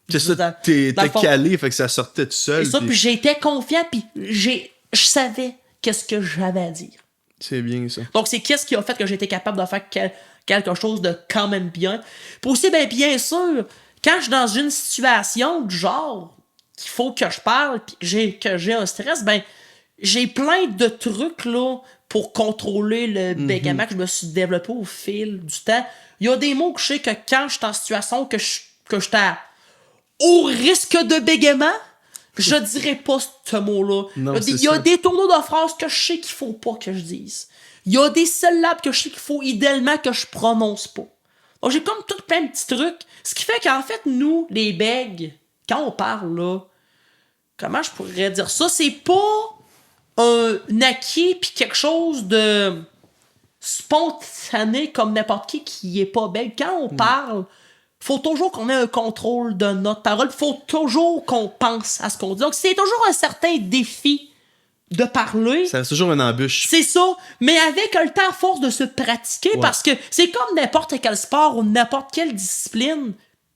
C'est ça, t'es calé, fait que ça sortait tout seul. C'est ça, puis j'étais confiant, puis je savais qu'est-ce que j'avais à dire. C'est bien, ça. Donc, c'est qu'est-ce qui a fait que j'étais capable de faire quelque chose de quand même bien. Puis aussi, bien sûr, quand je suis dans une situation du genre qu'il faut que je parle, puis que j'ai un stress, j'ai plein de trucs, là, pour contrôler le bégaiement que je me suis développé au fil du temps. Il y a des mots que je sais que quand je suis en situation que je suis au risque de bégaiement, je dirais pas ce mot-là. Il y a des tourneaux de phrases que je sais qu'il faut pas que je dise. Il y a des syllabes que je sais qu'il faut idéalement que je prononce pas. Donc j'ai comme tout plein de petits trucs. Ce qui fait qu'en fait, nous, les bègues, quand on parle, là, comment je pourrais dire ça? C'est pas un acquis pis quelque chose de spontané comme n'importe qui est pas bègue. Quand on parle, faut toujours qu'on ait un contrôle de notre parole. Faut toujours qu'on pense à ce qu'on dit. Donc, c'est toujours un certain défi de parler. C'est toujours une embûche. C'est ça. Mais avec le temps, à force de se pratiquer, parce que c'est comme n'importe quel sport ou n'importe quelle discipline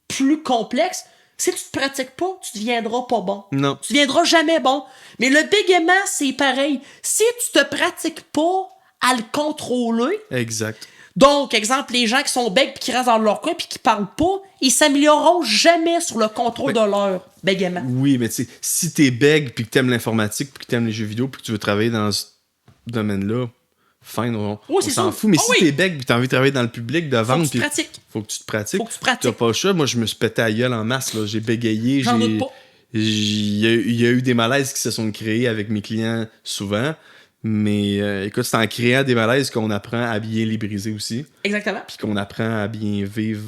plus complexe. Si tu te pratiques pas, tu deviendras pas bon. Non. Tu deviendras jamais bon. Mais le bégaiement, c'est pareil. Si tu te pratiques pas à le contrôler... Exact. Donc, exemple, les gens qui sont bègues pis qui restent dans leur coin pis qui parlent pas, ils s'amélioreront jamais sur le contrôle de leur bégaiement. Oui, mais tu sais, si t'es bègue pis que t'aimes l'informatique pis que t'aimes les jeux vidéo pis que tu veux travailler dans ce domaine-là, fine, on s'en fout. Mais si t'es bègue pis t'as envie de travailler dans le public, de vendre, pis faut que tu te pratiques. T'as pas le choix. Moi, je me suis pété à gueule en masse, là. J'ai bégayé. J'en doute pas. Il y a eu des malaises qui se sont créés avec mes clients souvent. Mais écoute, c'est en créant des malaises qu'on apprend à bien les briser aussi. Exactement. Puis qu'on apprend à bien vivre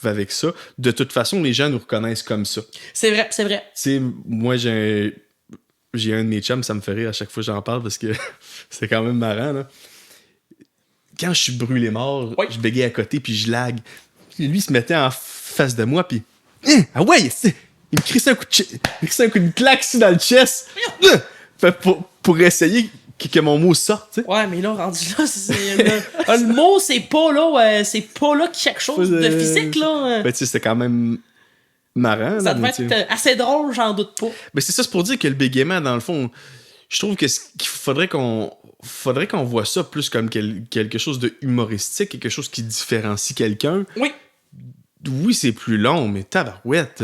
avec ça. De toute façon, les gens nous reconnaissent comme ça. C'est vrai, c'est vrai. Tu sais, moi, j'ai un de mes chums, ça me fait rire à chaque fois que j'en parle parce que c'est quand même marrant, là. Quand je suis brûlé mort, je bégayais à côté puis je lag. Puis lui, il se mettait en face de moi puis... Ah ouais! Il me crissait un coup de claque ici dans le chest. Pour essayer... que mon mot sorte, tu sais. Ouais, mais là, rendu là, le mot, c'est pas là quelque chose de physique, là. Ben, tu sais, c'était quand même marrant. Ça devait être assez drôle, j'en doute pas. Ben, c'est ça, c'est pour dire que le bégaiement, dans le fond, je trouve qu'il faudrait qu'on voit ça plus comme quelque chose de humoristique, quelque chose qui différencie quelqu'un. Oui. Oui, c'est plus long, mais tabarouette...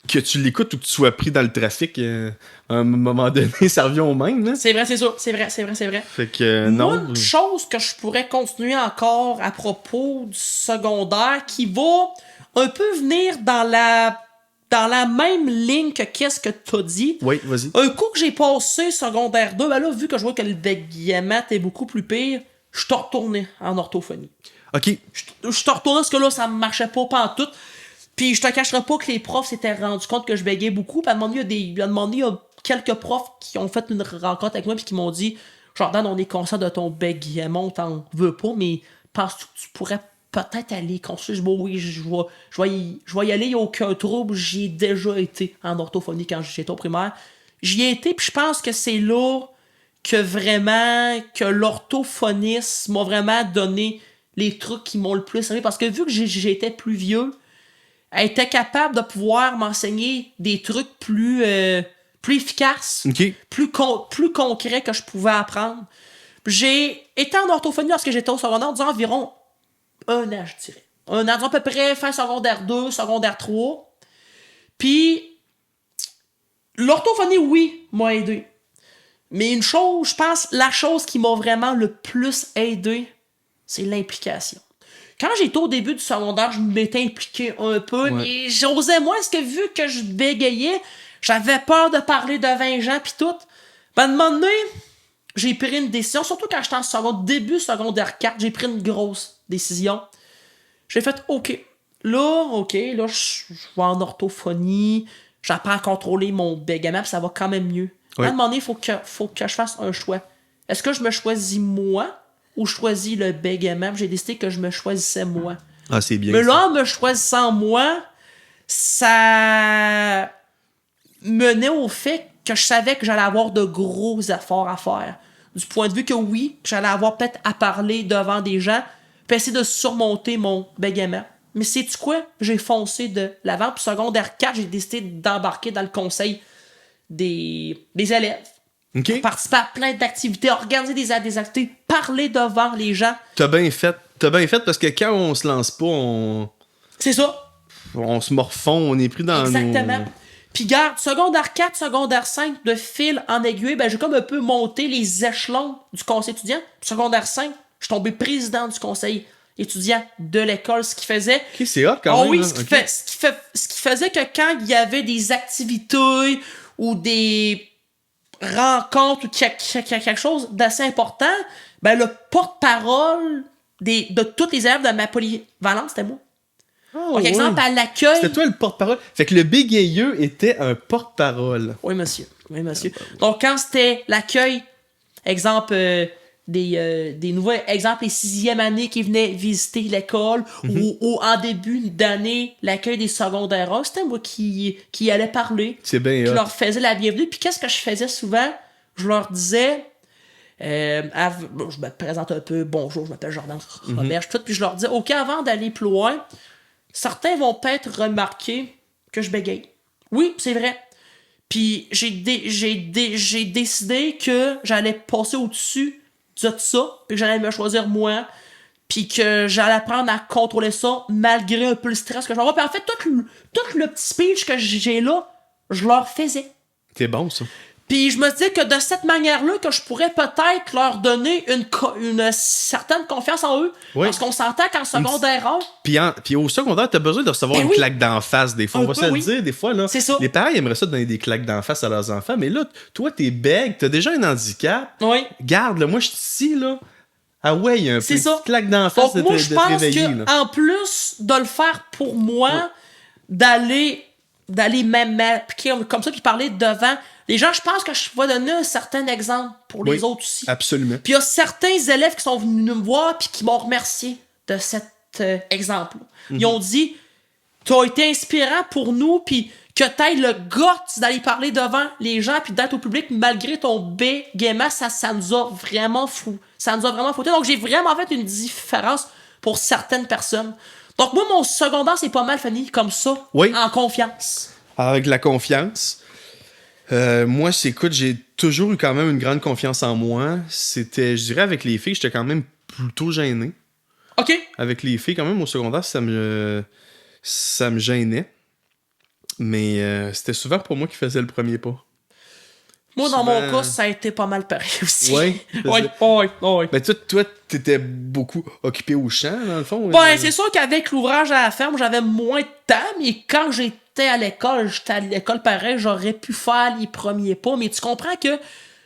que tu l'écoutes ou que tu sois pris dans le trafic, à un moment donné, ça revient au même. Là. C'est vrai, c'est ça. C'est vrai. Fait que non. Une chose que je pourrais continuer encore à propos du secondaire qui va un peu venir dans la même ligne que qu'est-ce que t'as dit. Oui, vas-y. Un coup que j'ai passé secondaire 2, ben là, vu que je vois que le bégaiement est beaucoup plus pire, je suis retourné en orthophonie. OK. Je suis retourné parce que là, ça marchait pas pantoute. Puis je te cacherai pas que les profs s'étaient rendus compte que je bégayais beaucoup. Puis à un moment donné, il y a quelques profs qui ont fait une rencontre avec moi puis qui m'ont dit « Jordan, on est conscient de ton bégaiement, on t'en veut pas, mais penses-tu que tu pourrais peut-être aller consulter? » Oui, je vais y aller, il n'y a aucun trouble. J'y ai déjà été en orthophonie quand j'étais au primaire. J'y ai été, puis je pense que c'est là que vraiment, que l'orthophoniste m'a vraiment donné les trucs qui m'ont le plus servi. Parce que vu que j'étais plus vieux, elle était capable de pouvoir m'enseigner des trucs plus efficaces, okay. plus concrets que je pouvais apprendre. J'ai été en orthophonie lorsque j'étais au secondaire, disons environ un an, je dirais. Un an, disons à peu près fin secondaire 2, secondaire 3. Puis, l'orthophonie, oui, m'a aidé. Mais une chose, je pense, la chose qui m'a vraiment le plus aidé, c'est l'implication. Quand j'étais au début du secondaire, je m'étais impliqué un peu, mais j'osais moins, parce que vu que je bégayais, j'avais peur de parler devant les gens pis tout. Ben, à un moment donné, j'ai pris une décision, surtout quand j'étais en début secondaire 4, j'ai pris une grosse décision. J'ai fait, OK, là, je vais en orthophonie, j'apprends à contrôler mon bégaiement, pis ça va quand même mieux. Oui. À un moment donné, il faut que je fasse un choix. Est-ce que je me choisis moi, ou je choisis le bégaiement? J'ai décidé que je me choisissais moi. Ah, c'est bien. Mais là, en me choisissant moi, ça menait au fait que je savais que j'allais avoir de gros efforts à faire. du point de vue que oui, j'allais avoir peut-être à parler devant des gens, puis essayer de surmonter mon bégaiement. Mais sais-tu quoi? J'ai foncé de l'avant. Puis secondaire 4, j'ai décidé d'embarquer dans le conseil des élèves. OK. Participer à plein d'activités, organiser des activités, parler devant les gens. T'as bien fait parce que quand on se lance pas, on C'est ça. se morfond, on est pris dans Exactement. nos... Puis garde, secondaire 4, secondaire 5, de fil en aiguille, ben j'ai comme un peu monté les échelons du conseil étudiant. Puis secondaire 5, je suis tombé président du conseil étudiant de l'école, ce qui faisait... OK, c'est hot quand même. oui, là. ce qui faisait que quand il y avait des activités ou des rencontres ou quelque chose d'assez important, ben le porte-parole de tous les élèves de ma polyvalence, c'était moi. Oh, Donc, ouais. exemple, à l'accueil... C'était toi le porte-parole. Fait que le bégayeux était un porte-parole. Oui, monsieur. Oui, monsieur. Donc, quand c'était l'accueil, exemple, des nouveaux exemples, les 6e années qui venaient visiter l'école, ou en début d'année, l'accueil des secondaires 1, c'était moi qui allais parler. C'est bien qui hot. leur faisais la bienvenue. Puis qu'est-ce que je faisais souvent? Je leur disais... je me présente un peu, bonjour, je m'appelle Jordan Roberge, tout, puis je leur dis, OK, avant d'aller plus loin, certains vont peut-être remarquer que je bégaye. Oui, c'est vrai. Puis j'ai décidé que j'allais passer au-dessus de ça, puis que j'allais me choisir moi, puis que j'allais apprendre à contrôler ça malgré un peu le stress que j'en vois. Puis en fait, tout le petit speech que j'ai là, je leur faisais. C'est bon, ça. Puis je me dis que de cette manière-là, que je pourrais peut-être leur donner une certaine confiance en eux. Oui. Parce qu'on s'entend qu'en secondaire 1... Puis au secondaire, t'as besoin de recevoir une claque d'en face des fois. On va se le dire, des fois, là. C'est ça. Les parents ils aimeraient ça donner des claques d'en face à leurs enfants, mais là, toi, t'es bègue, t'as déjà un handicap. Oui. Garde, là, moi, je suis ici, là. Ah ouais, il y a un peu de claque d'en face Donc, moi, je pense réveiller, que en plus de le faire pour moi, d'aller m'appliquer comme ça, puis parler devant les gens, je pense que je vais donner un certain exemple pour les autres aussi. Absolument. Puis il y a certains élèves qui sont venus me voir puis qui m'ont remercié de cet exemple. Ils ont dit, t'as été inspirant pour nous, puis que t'aies le guts d'aller parler devant les gens puis d'être au public malgré ton bégaiement, ça nous a vraiment fou. Ça nous a vraiment foutu. Donc j'ai vraiment fait une différence pour certaines personnes. Donc moi, mon secondaire, c'est pas mal fini comme ça, en confiance. Avec la confiance. Moi, écoute, j'ai toujours eu quand même une grande confiance en moi. C'était, je dirais, avec les filles, j'étais quand même plutôt gêné. OK. Avec les filles, quand même, au secondaire, ça me gênait. Mais c'était souvent pour moi qui faisais le premier pas. Moi, dans mon cas, ça a été pas mal pareil aussi. Oui. Oui. Mais toi, t'étais beaucoup occupé au champ, dans le fond. Ben, c'est sûr qu'avec l'ouvrage à la ferme, j'avais moins de temps, mais quand j'étais à l'école pareil, j'aurais pu faire les premiers pas. Mais tu comprends que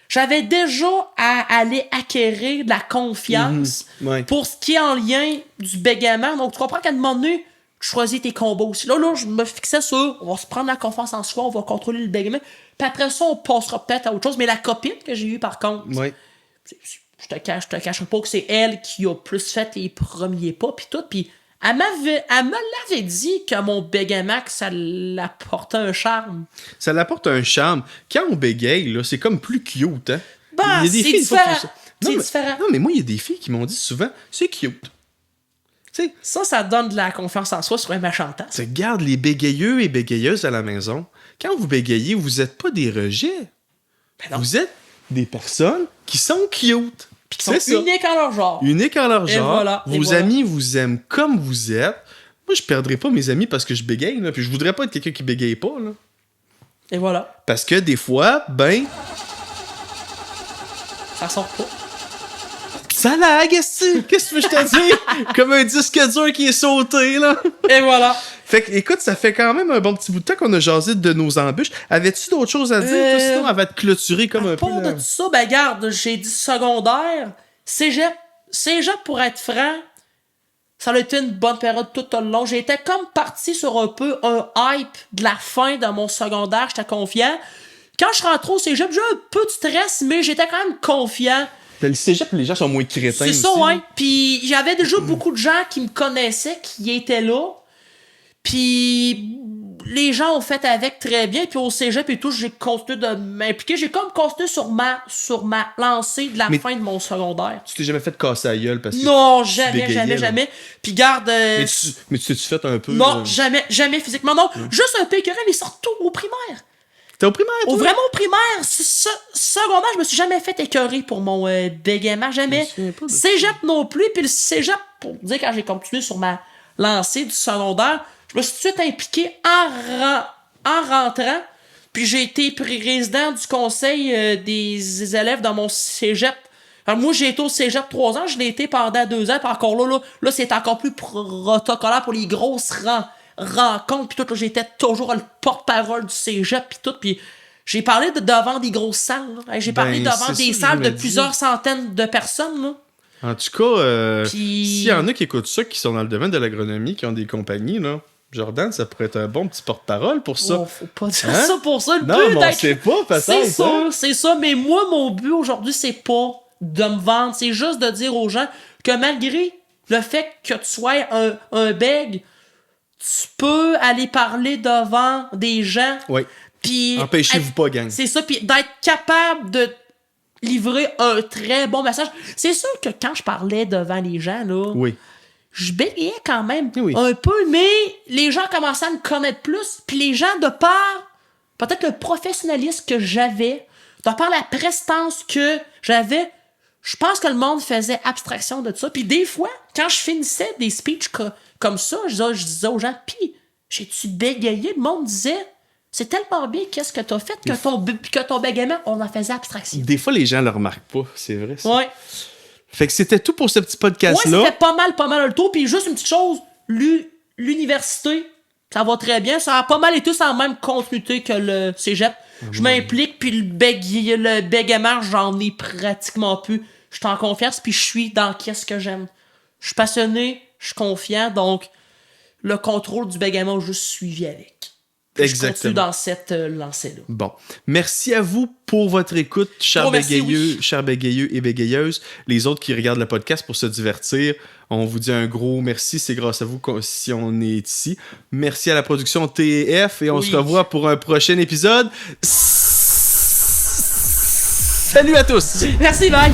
j'avais déjà à aller acquérir de la confiance pour ce qui est en lien du bégaiement. Donc, tu comprends qu'à un moment donné, tu choisis tes combos aussi. Là, je me fixais sur, on va se prendre la confiance en soi, on va contrôler le bégaiement. Puis après ça, on passera peut-être à autre chose. Mais la copine que j'ai eue, par contre, je te cacherai pas que c'est elle qui a plus fait les premiers pas, puis tout. Puis elle me l'avait dit que mon bégaiement, que ça l'apportait un charme. Ça l'apporte un charme. Quand on bégaye, là, c'est comme plus cute, hein? Ben, c'est différent. C'est différent. Non, mais moi, il y a des filles qui m'ont dit souvent, c'est cute. T'sais, ça donne de la confiance en soi sur un méchant temps. Tu regardes les bégayeux et bégayeuses à la maison. Quand vous bégayez, vous n'êtes pas des rejets. Ben vous êtes des personnes qui sont cute. Puis qui sont uniques en leur genre. Uniques en leur genre. Voilà, vos amis vous aiment comme vous êtes. Moi, je perdrai pas mes amis parce que je bégaye. Là, puis je voudrais pas être quelqu'un qui bégaye pas. Là. Et voilà. Parce que des fois, ça sort pas. Ça lag, qu'est-ce que je te dis? Comme un disque dur qui est sauté, là. Et voilà. Fait que, écoute, ça fait quand même un bon petit bout de temps qu'on a jasé de nos embûches. Avais-tu d'autres choses à dire? Toi, sinon, elle va te clôturer comme un peu. À part de tout ça, ben garde, j'ai dit secondaire. Cégep, pour être franc, ça a été une bonne période tout le long. J'étais comme parti sur un peu un hype de la fin de mon secondaire. J'étais confiant. Quand je rentre au cégep, j'ai un peu de stress, mais j'étais quand même confiant. Le cégep, les gens sont moins crétins. C'est ça, ouais. Puis j'avais déjà beaucoup de gens qui me connaissaient, qui étaient là. Puis les gens ont fait avec très bien. Puis au cégep et tout, j'ai continué de m'impliquer. J'ai comme continué sur ma lancée de la fin de mon secondaire. Tu t'es jamais fait casser la gueule parce que Non, tu jamais, bégayais, jamais, là. jamais. Puis garde... Mais tu t'es-tu fait un peu... non, jamais physiquement. Non, juste un peu écœuré, mais surtout au primaire. T'es au primaire, toi? Vraiment au primaire. Secondaire, je me suis jamais fait écœurer pour mon bégaiement. Jamais. Je me souviens pas de ça. Cégep non plus. Puis le cégep, pour dire, quand j'ai continué sur ma lancée du secondaire, je me suis tout de suite impliqué en rentrant. Puis j'ai été président du conseil des élèves dans mon cégep. Alors moi, j'ai été au cégep 3 ans. Je l'ai été pendant 2 ans. Puis encore là, c'est encore plus protocolaire pour les grosses rencontres. Puis tout, là, j'étais toujours le porte-parole du cégep. Puis tout. Puis j'ai parlé devant des grosses salles. Là. J'ai parlé devant c'est des ça, salles je de me dis. plusieurs centaines de personnes. Là. En tout cas, Puis- s'il y en a qui écoutent ça, qui sont dans le domaine de l'agronomie, qui ont des compagnies, là, Jordan, ça pourrait être un bon petit porte-parole pour ça. Oh, faut pas dire Hein? ça pour ça. Le Non, but mais on d'être- sait pas, peut-être. C'est ça, hein? c'est ça. Mais moi, mon but aujourd'hui, c'est pas de me vendre. C'est juste de dire aux gens que malgré le fait que tu sois un bègue, tu peux aller parler devant des gens. Oui. Puis Empêchez-vous pas, gang. c'est ça, puis d'être capable de livrer un très bon message. C'est sûr que quand je parlais devant les gens, là, Oui. je bégayais quand même Oui. un peu, mais les gens commençaient à me connaître plus, puis les gens, de par peut-être le professionnalisme que j'avais, de par la prestance que j'avais, je pense que le monde faisait abstraction de ça. Puis des fois, quand je finissais des speeches comme ça, je disais aux gens, pis j'ai-tu bégayé? Le monde disait, c'est tellement bien qu'est-ce que t'as fait que ton bégaiement, on en faisait abstraction. Des fois, les gens le remarquent pas, c'est vrai. Ça. Ouais. Fait que c'était tout pour ce petit Ouais, podcast-là. c'était pas mal le tour. Puis juste une petite chose, l'université, ça va très bien. Ça a pas mal été sans même continuité que le cégep. Je m'implique, puis le bégaiement, j'en ai pratiquement plus. Je suis en confiance, puis je suis dans qu'est-ce que j'aime. Je suis passionné, je suis confiant, donc le contrôle du bégaiement, je suis suivi avec. Puis je continue Exactement. dans cette lancée-là. Bon. Merci à vous pour votre écoute, chers Oh, merci, bégayeux, oui. chers bégayeux et bégayeuses. Les autres qui regardent le podcast pour se divertir, on vous dit un gros merci. C'est grâce à vous si on est ici. Merci à la production TF et on Oui. se revoit pour un prochain épisode. Salut à tous! Merci, bye!